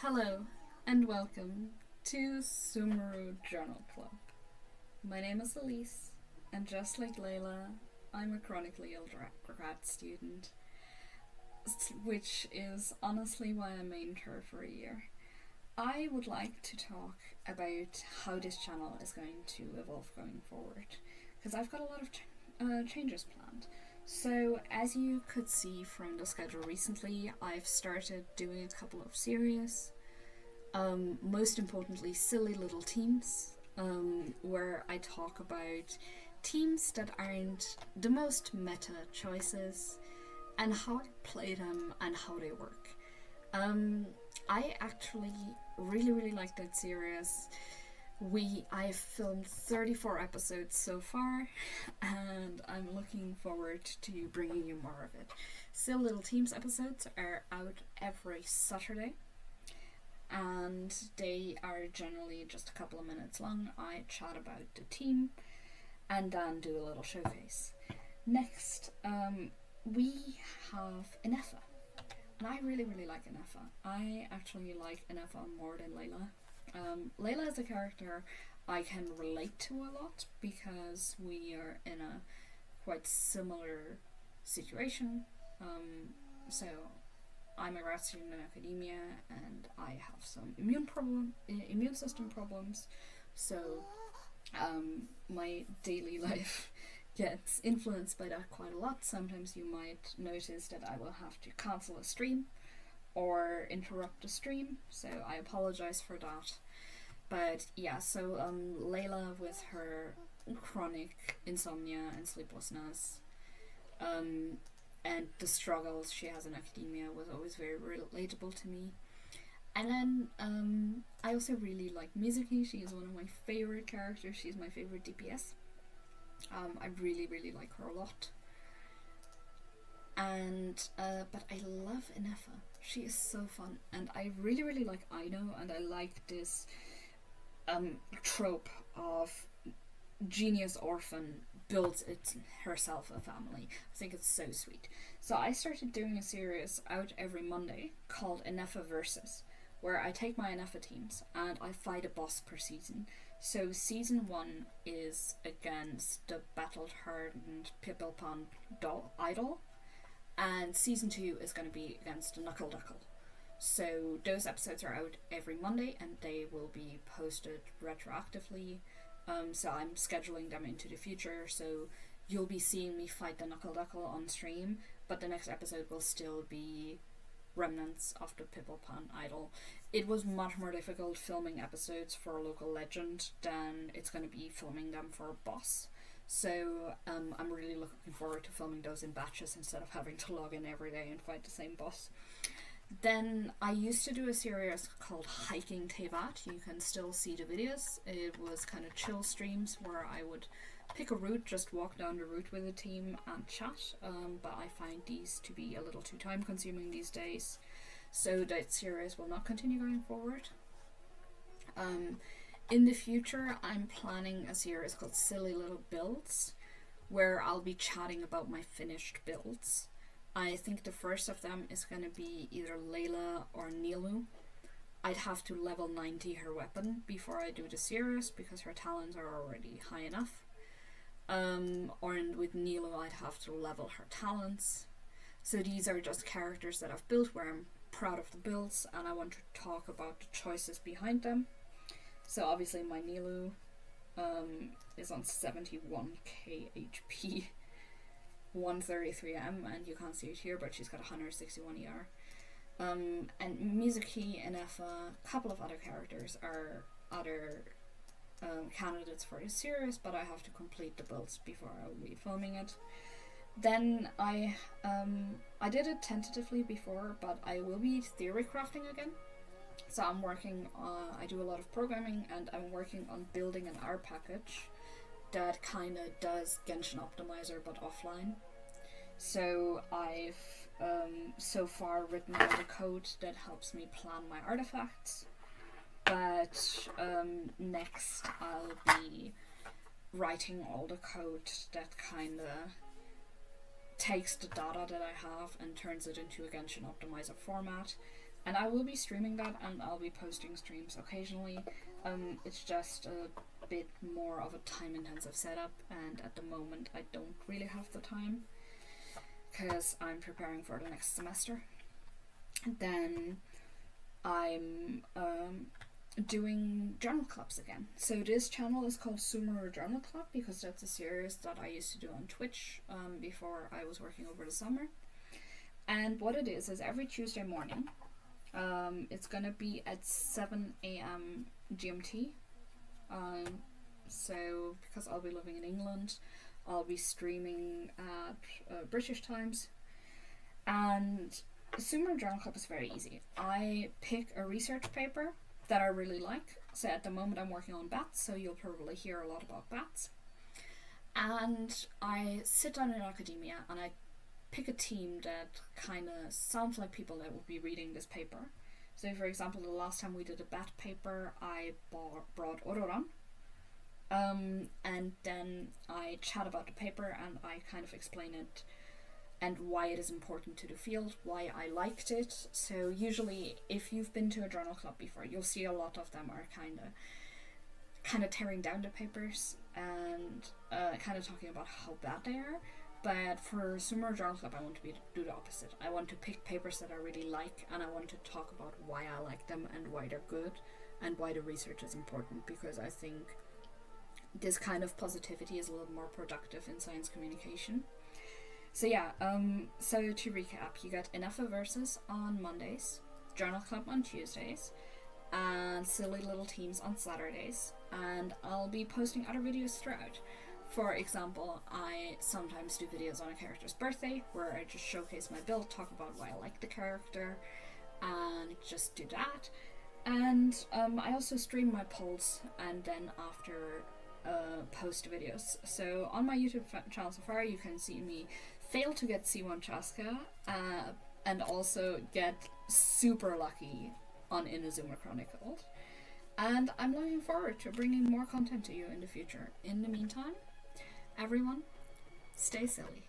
Hello and welcome to Sumeru Journal Club. My name is Elise, and just like Layla, I'm a chronically ill grad student, which is honestly why I mained her for a year. I would like to talk about how this channel is going to evolve going forward, because I've got a lot of changes planned. So, as you could see from the schedule recently, I've started doing a couple of series. Most importantly, silly little teams, where I talk about teams that aren't the most meta choices and how to play them and how they work. I actually really like that series. I've filmed 34 episodes so far, and I'm looking forward to bringing you more of it. Silly Little Teams episodes are out every Saturday, and they are generally just a couple of minutes long. I chat about the team and then do a little showcase. Next, we have Inefa, and I really like Inefa. I actually like Inefa more than Layla. Layla is a character I can relate to a lot because we are in a quite similar situation. So I'm a grad student in academia, and I have some immune system problems. So my daily life gets influenced by that quite a lot. Sometimes you might notice that I will have to cancel a stream or interrupt a stream, so I apologize for that. But yeah, so Layla with her chronic insomnia and sleeplessness, and the struggles she has in academia was always very relatable to me. And then I also really like Mizuki. She is one of my favorite characters. She's my favorite DPS. I really like her a lot. And but I love Inefa. She is so fun, and I really like Aino, and I like this trope of genius orphan builds herself a family. I think it's so sweet. So I started doing a series out every Monday called Inefa Versus, where I take my Inefa teams and I fight a boss per season. So season 1 is against the battle-hardened Pipilpan idol, and season 2 is going to be against the Knuckle Duckle. So those episodes are out every Monday, and they will be posted retroactively. So I'm scheduling them into the future, so you'll be seeing me fight the Knuckle Duckle on stream, but the next episode will still be remnants of the Pipilpan idol. It was much more difficult filming episodes for a local legend than it's going to be filming them for a boss. So I'm really looking forward to filming those in batches instead of having to log in every day and fight the same boss. Then I used to do a series called Hiking Tevat. You can still see the videos. It was kind of chill streams where I would pick a route, just walk down the route with a team and chat. But I find these to be a little too time consuming these days, so that series will not continue going forward. In the future, I'm planning a series called Silly Little Builds, where I'll be chatting about my finished builds. I think the first of them is going to be either Layla or Nilu. I'd have to level 90 her weapon before I do the series because her talents are already high enough. Or with Nilu, I'd have to level her talents. So these are just characters that I've built where I'm proud of the builds, and I want to talk about the choices behind them. So obviously my Nilu is on 71k HP, 133m, and you can't see it here, but she's got 161 ER. And Mizuki, Inefa, a couple of other characters are other candidates for this series, but I have to complete the builds before I will be filming it. Then I did it tentatively before, but I will be theorycrafting again. So I'm working on, I do a lot of programming, and I'm working on building an R package that kind of does Genshin Optimizer but offline. So I've so far written all the code that helps me plan my artifacts, but next I'll be writing all the code that kind of takes the data that I have and turns it into a Genshin Optimizer format. And I will be streaming that, and I'll be posting streams occasionally. It's just a bit more of a time-intensive setup, and at the moment I don't really have the time because I'm preparing for the next semester. Then I'm doing journal clubs again. So this channel is called Sumeru Journal Club because that's a series that I used to do on Twitch before I was working over the summer. And what it is every Tuesday morning, it's gonna be at 7 a.m. GMT. So because I'll be living in England, I'll be streaming at British times. And Sumeru Journal Club is very easy. I pick a research paper that I really like. So at the moment I'm working on bats, so you'll probably hear a lot about bats. And I sit down in academia and I pick a team that kind of sounds like people that would be reading this paper. So for example, the last time we did a bat paper, I brought Ororan. And then I chat about the paper and I kind of explain it and why it is important to the field, why I liked it. So usually if you've been to a journal club before, you'll see a lot of them are kind of tearing down the papers and kind of talking about how bad they are. But for Sumeru Journal Club, I want to do the opposite. I want to pick papers that I really like, and I want to talk about why I like them and why they're good and why the research is important, because I think this kind of positivity is a little more productive in science communication. So yeah, so to recap, you get Enough of Verses on Mondays, Journal Club on Tuesdays, and Silly Little Teams on Saturdays, and I'll be posting other videos throughout. For example, I sometimes do videos on a character's birthday where I just showcase my build, talk about why I like the character, and just do that. And I also stream my polls and then after post videos. So on my YouTube channel so far, you can see me fail to get C1 Chaska and also get super lucky on Inazuma Chronicles. And I'm looking forward to bringing more content to you in the future. In the meantime, everyone, stay silly.